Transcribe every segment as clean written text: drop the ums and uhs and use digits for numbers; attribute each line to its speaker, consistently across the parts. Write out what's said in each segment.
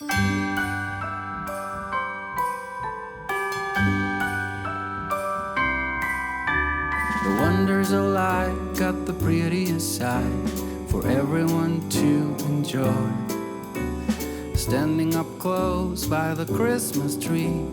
Speaker 1: The wonders of life got the prettiest side for everyone to enjoy. Standing up close by the Christmas tree,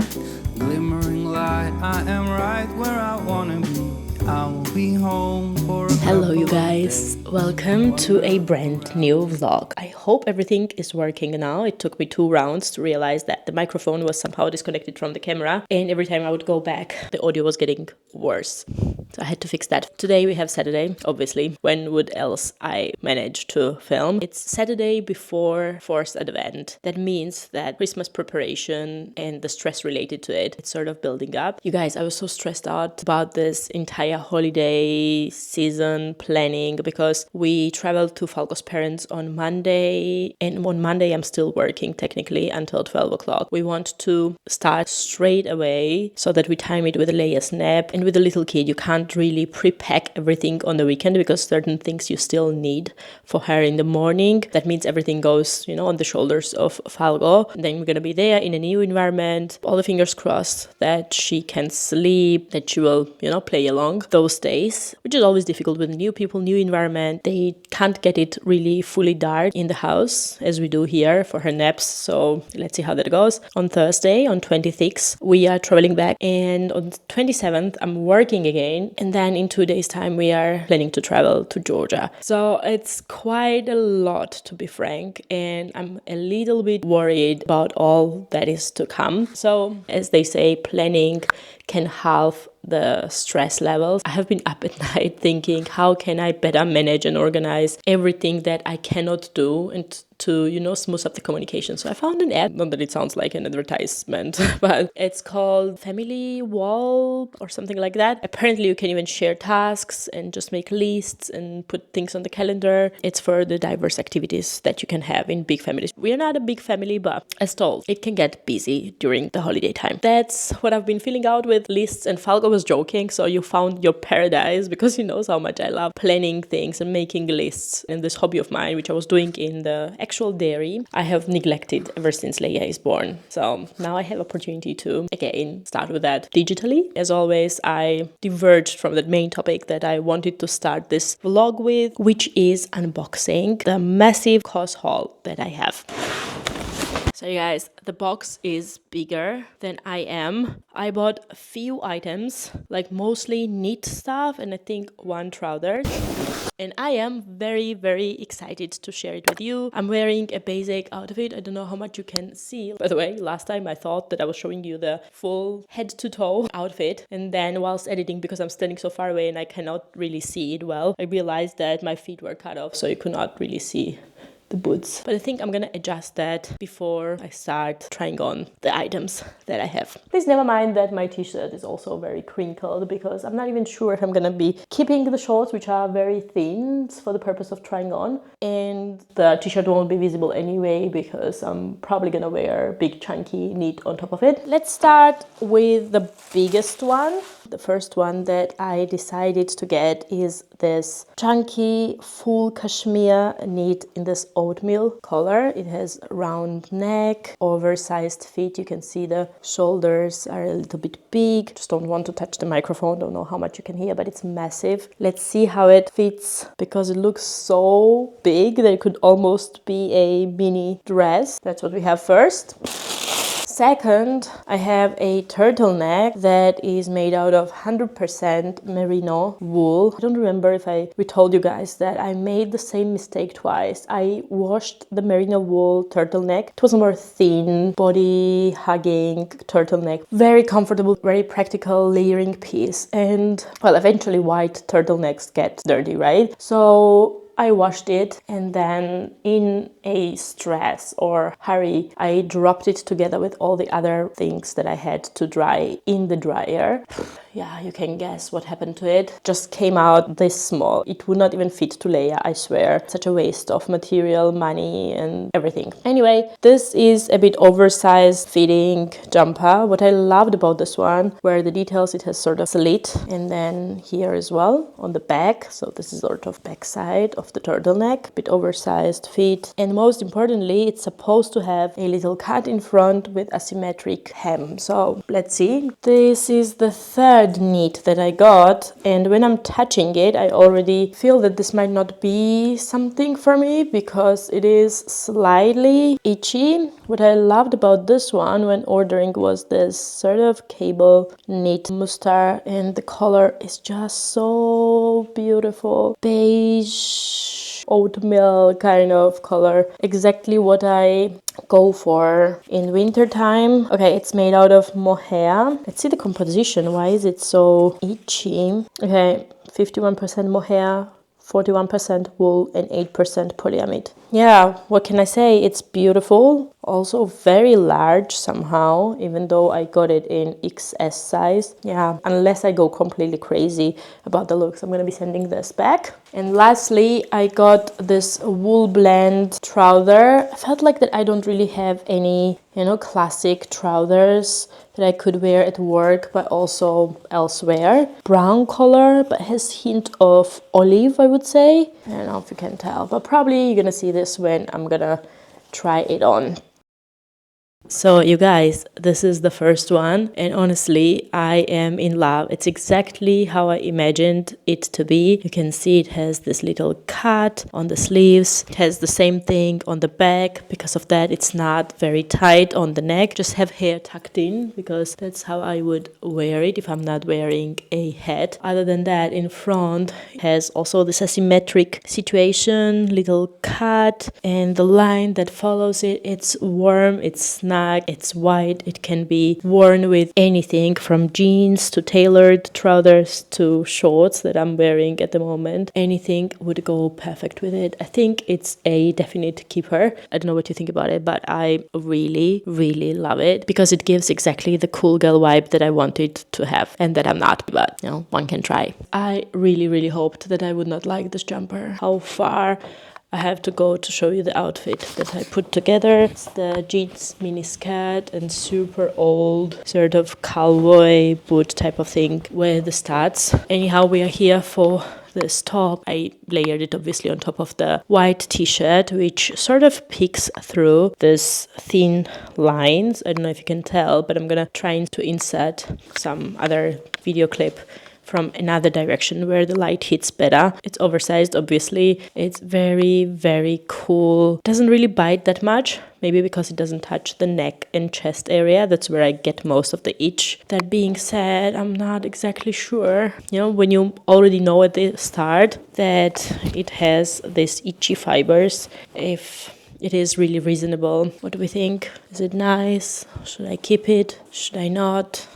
Speaker 1: glimmering light, I am right where I wanna be. I will be home for a
Speaker 2: Hello you
Speaker 1: couple of
Speaker 2: guys,
Speaker 1: days.
Speaker 2: welcome to a brand new vlog. I hope everything is working now. It took me 2 rounds to realize that the microphone was somehow disconnected from the camera, and every time I would go back the audio was getting worse. So I had to fix that. Today we have Saturday, obviously. When would else I manage to film? It's Saturday before Fourth Advent. That means that Christmas preparation and the stress related to it, it's sort of building up. You guys, I was so stressed out about this entire holiday season planning because we traveled to Falco's parents on Monday, and on Monday I'm still working technically until 12 o'clock. We want to start straight away so that we time it with Leia's nap, and with a little kid you can't really pre-pack everything on the weekend because certain things you still need for her in the morning. That means everything goes, on the shoulders of Falco. And then we're gonna be there in a new environment. All the fingers crossed that she can sleep, that she will, play along those days, which is always difficult with new people, new environment. They can't get it really fully dark in the house as we do here for her naps. So let's see how that goes. On Thursday, on 26th, we are traveling back, and on 27th, I'm working again. And then in 2 days' time, we are planning to travel to Georgia. So it's quite a lot, to be frank, and I'm a little bit worried about all that is to come. So as they say, planning can halve the stress levels. I have been up at night thinking, how can I better manage and organize everything that I cannot do, and to, smooth up the communication. So I found an app, not that it sounds like an advertisement, but it's called Family Wall or something like that. Apparently you can even share tasks and just make lists and put things on the calendar. It's for the diverse activities that you can have in big families. We are not a big family, but as told, it can get busy during the holiday time. That's what I've been filling out with lists, and Falco was joking, so you found your paradise, because he knows how much I love planning things and making lists. And this hobby of mine, which I was doing in the actual dairy, I have neglected ever since Leia is born. So now I have opportunity to again start with that digitally. As always, I diverged from the main topic that I wanted to start this vlog with, which is unboxing the massive COS haul that I have. So you guys, the box is bigger than I am. I bought a few items, like mostly knit stuff and I think one trouser. And I am very, very excited to share it with you. I'm wearing a basic outfit. I don't know how much you can see. By the way, last time I thought that I was showing you the full head to toe outfit. And then whilst editing, because I'm standing so far away and I cannot really see it well, I realized that my feet were cut off, so you could not really see the boots. But I think I'm gonna adjust that before I start trying on the items that I have. Please never mind that my t-shirt is also very crinkled, because I'm not even sure if I'm gonna be keeping the shorts, which are very thin, for the purpose of trying on, and the t-shirt won't be visible anyway because I'm probably gonna wear big chunky knit on top of it. Let's start with the biggest one. The first one that I decided to get is this chunky full cashmere knit in this oatmeal color. It has round neck, oversized feet. You can see the shoulders are a little bit big. Just don't want to touch the microphone. Don't know how much you can hear, but it's massive. Let's see how it fits, because it looks so big that it could almost be a mini dress. That's what we have first. Second, I have a turtleneck that is made out of 100% merino wool. I don't remember if we told you guys that I made the same mistake twice. I washed the merino wool turtleneck. It was a more thin, body hugging turtleneck. Very comfortable, very practical layering piece. And well, eventually white turtlenecks get dirty, right? So I washed it, and then in a stress or hurry, I dropped it together with all the other things that I had to dry in the dryer. yeah, you can guess what happened to it. Just came out this small. It would not even fit to Leia, I swear. Such a waste of material, money, and everything. Anyway, this is a bit oversized fitting jumper. What I loved about this one were the details. It has sort of slit, and then here as well on the back. So this is sort of back side of the turtleneck, bit oversized fit. And most importantly, it's supposed to have a little cut in front with asymmetric hem. So let's see. This is the third knit that I got, and when I'm touching it, I already feel that this might not be something for me because it is slightly itchy. What I loved about this one when ordering was this sort of cable knit mustard, and the color is just so beautiful. Beige, oatmeal kind of color. Exactly what I go for in winter time. Okay, it's made out of mohair. Let's see the composition. Why is it so itchy? Okay, 51% mohair, 41% wool, and 8% polyamide. Yeah, what can I say? It's beautiful. Also very large somehow, even though I got it in XS size. Yeah, unless I go completely crazy about the looks, I'm going to be sending this back. And lastly, I got this wool blend trouser. I felt like that I don't really have any, classic trousers that I could wear at work, but also elsewhere. Brown color, but has hint of olive, I would say. I don't know if you can tell, but probably you're gonna see this when I'm gonna try it on. So you guys, this is the first one, and honestly I am in love. It's exactly how I imagined it to be. You can see it has this little cut on the sleeves. It has the same thing on the back. Because of that, it's not very tight on the neck. Just have hair tucked in because that's how I would wear it if I'm not wearing a hat. Other than that, in front it has also this asymmetric situation, little cut, and the line that follows it, it's warm, it's snug, it's white. It can be worn with anything from jeans to tailored trousers to shorts that I'm wearing at the moment. Anything would go perfect with it. I think it's a definite keeper. I don't know what you think about it, but I really, really love it because it gives exactly the cool girl vibe that I wanted to have and that I'm not, but one can try. I really, really hoped that I would not like this jumper. How far I have to go to show you the outfit that I put together. It's the jeans mini skirt and super old sort of cowboy boot type of thing with the studs. Anyhow, we are here for this top. I layered it obviously on top of the white t-shirt, which sort of peeks through this thin lines. I don't know if you can tell, but I'm gonna try to insert some other video clip from another direction where the light hits better. It's oversized, obviously. It's very, very cool. Doesn't really bite that much, maybe because it doesn't touch the neck and chest area. That's where I get most of the itch. That being said, I'm not exactly sure. When you already know at the start that it has these itchy fibers, if it is really reasonable. What do we think? Is it nice? Should I keep it? Should I not?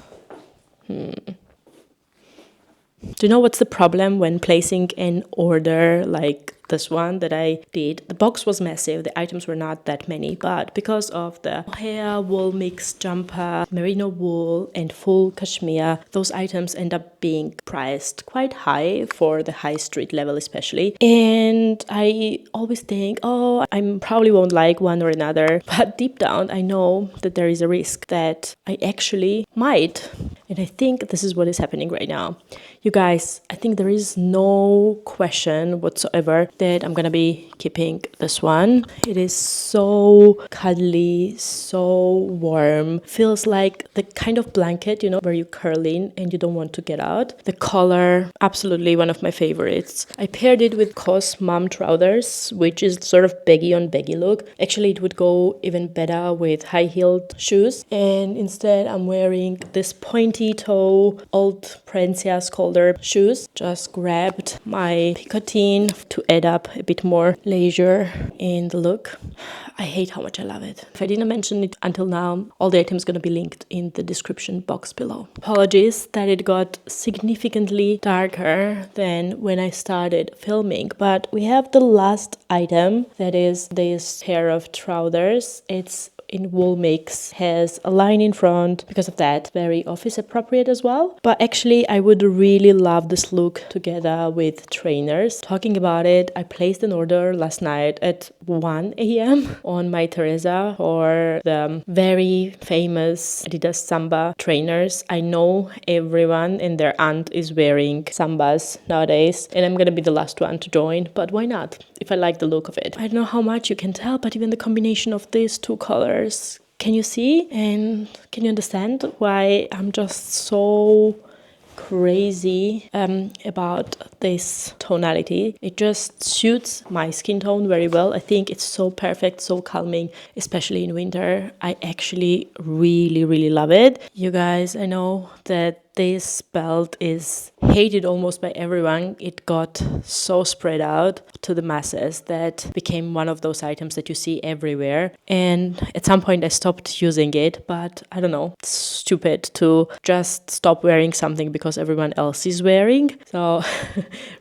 Speaker 2: Do you know what's the problem when placing an order like this one that I did? The box was massive, the items were not that many, but because of the hair wool mix jumper, merino wool, and full cashmere, those items end up being priced quite high for the high street level especially. And I always think, I probably won't like one or another, but deep down I know that there is a risk that I actually might. And I think this is what is happening right now. You guys, I think there is no question whatsoever that I'm gonna be keeping this one. It is so cuddly, so warm. Feels like the kind of blanket, where you curl in and you don't want to get out. The color, absolutely one of my favorites. I paired it with COS mom trousers, which is sort of baggy on baggy look. Actually, it would go even better with high-heeled shoes. And instead, I'm wearing this pointy toe, old Princess Calder shoes. Just grabbed my picotine to add up a bit more leisure in the look. I hate how much I love it. If I didn't mention it until now, all the items going to be linked in the description box below. Apologies that it got significantly darker than when I started filming, but we have the last item, that is this pair of trousers. It's in wool mix, has a line in front. Because of that, very office appropriate as well. But actually, I would really love this look together with trainers. Talking about it, I placed an order last night at 1 a.m. on my Teresa for the very famous Adidas Samba trainers. I know everyone and their aunt is wearing Sambas nowadays, and I'm gonna be the last one to join, but why not? If I like the look of it. I don't know how much you can tell, but even the combination of these two colors, can you see? And can you understand why I'm just so crazy about this tonality? It just suits my skin tone very well. I think it's so perfect, so calming, especially in winter. I actually really love it. You guys, I know that this belt is hated almost by everyone. It got so spread out to the masses that became one of those items that you see everywhere. And at some point I stopped using it, but I don't know, it's stupid to just stop wearing something because everyone else is wearing. So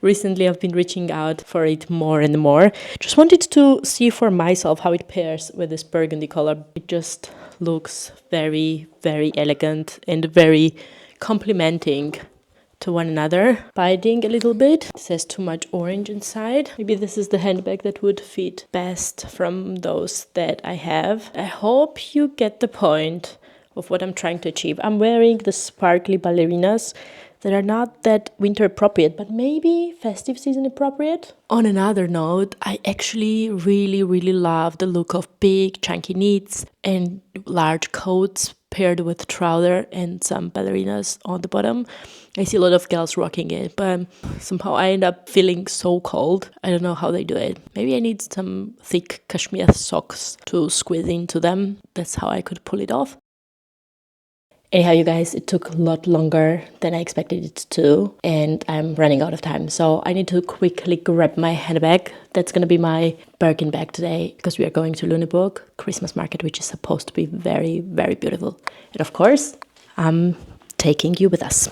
Speaker 2: recently I've been reaching out for it more and more. Just wanted to see for myself how it pairs with this burgundy color. It just looks very elegant and very complementing to one another. Biting a little bit. It says too much orange inside. Maybe this is the handbag that would fit best from those that I have. I hope you get the point of what I'm trying to achieve. I'm wearing the sparkly ballerinas that are not that winter appropriate, but maybe festive season appropriate. On another note, I actually really love the look of big chunky knits and large coats paired with trouser and some ballerinas on the bottom. I see a lot of girls rocking it, but somehow I end up feeling so cold. I don't know how they do it. Maybe I need some thick cashmere socks to squeeze into them. That's how I could pull it off. Anyhow, you guys, it took a lot longer than I expected it to, and I'm running out of time. So I need to quickly grab my handbag. That's going to be my Birkin bag today, because we are going to Lüneburg Christmas market, which is supposed to be very beautiful. And of course, I'm taking you with us.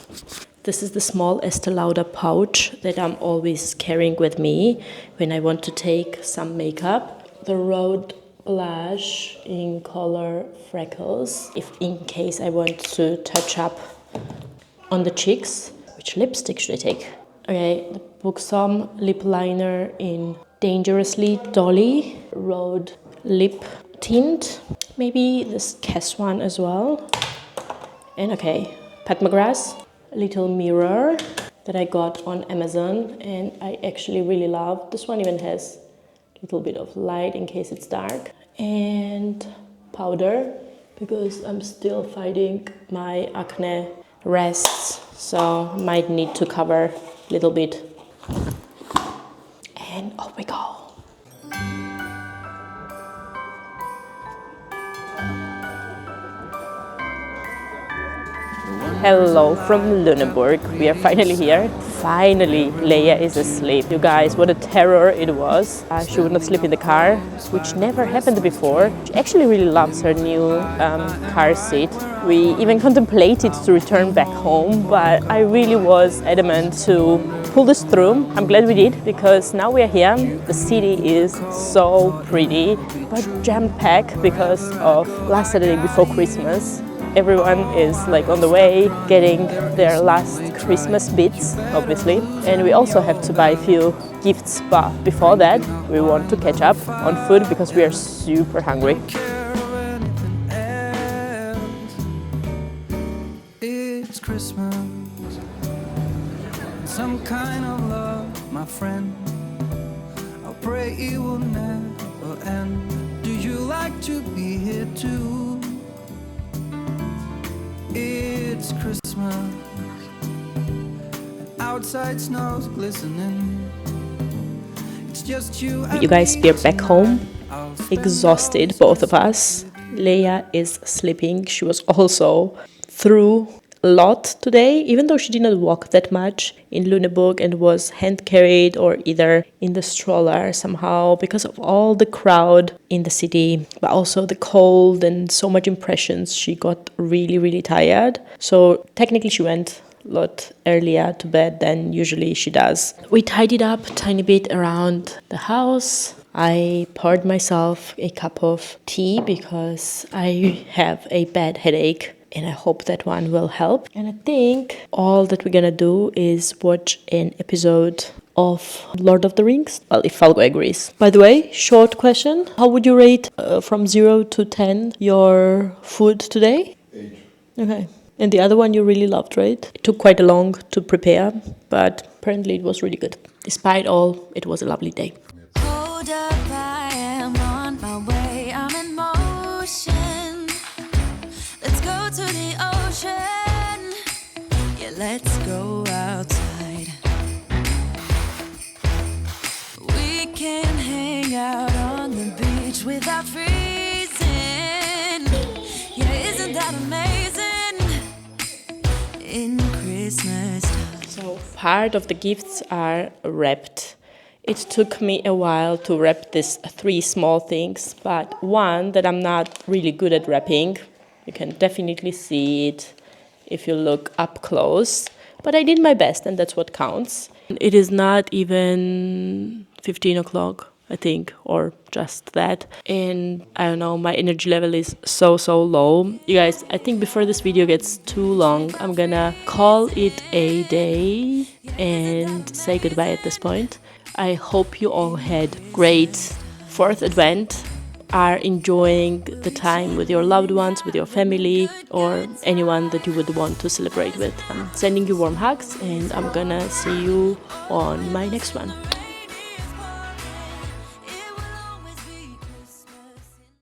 Speaker 2: This is the small Estee Lauder pouch that I'm always carrying with me when I want to take some makeup. The Rhode blush in color Freckles, if in case I want to touch up on the cheeks. Which lipstick should I take? Okay, the Buxom lip liner in Dangerously Dolly Rhode lip tint. Maybe this Cass one as well. And okay, Pat McGrath's little mirror that I got on Amazon, and I actually really love. This one even has little bit of light in case it's dark, and powder because I'm still fighting my acne rests, so might need to cover a little bit. And off we go. Hello from Lüneburg. We are finally here. Finally, Leia is asleep. You guys, what a terror it was. She would not sleep in the car, which never happened before. She actually really loves her new car seat. We even contemplated to return back home, but I really was adamant to pull this through. I'm glad we did, because now we are here. The city is so pretty, but jam-packed because of last Saturday before Christmas. Everyone is like on the way, getting their last Christmas bits, obviously. And we also have to buy a few gifts, but before that, we want to catch up on food because we are super hungry.
Speaker 1: It's Christmas, some kind of love, my friend. I pray it will never end. Do you like to be here too? It's Christmas, and outside snow's glistening. It's just you.
Speaker 2: You guys, we're back home, exhausted, both of us. Leia is sleeping. She was also through a lot today, even though she did not walk that much in Lüneburg and was hand carried or either in the stroller somehow because of all the crowd in the city, but also the cold and so much impressions. She got really tired. So technically she went a lot earlier to bed than usually she does. We tidied up a tiny bit around the house. I poured myself a cup of tea because I have a bad headache and I hope that one will help. And I think all that we're gonna do is watch an episode of Lord of the Rings. Well, if Falco agrees. By the way, short question. How would you rate from 0 to 10 your food today?
Speaker 3: 8.
Speaker 2: Okay. And the other one you really loved, right? It took quite a long to prepare, but apparently it was really good. Despite all, it was a lovely day.
Speaker 4: Hold up, I am on my way, I'm in motion. Let's go to the ocean. Yeah, let's go outside. We can hang out on the beach without freezing. Yeah, isn't that amazing? In Christmas time.
Speaker 2: So part of the gifts are wrapped. It took me a while to wrap these 3 small things, but one that I'm not really good at wrapping. You can definitely see it if you look up close, but I did my best and that's what counts. It is not even 15 o'clock, I think, or just that. And I don't know, my energy level is so low. You guys, I think before this video gets too long, I'm gonna call it a day and say goodbye at this point. I hope you all had great 4th Advent, are enjoying the time with your loved ones, with your family, or anyone that you would want to celebrate with. I'm sending you warm hugs and I'm gonna see you on my next one.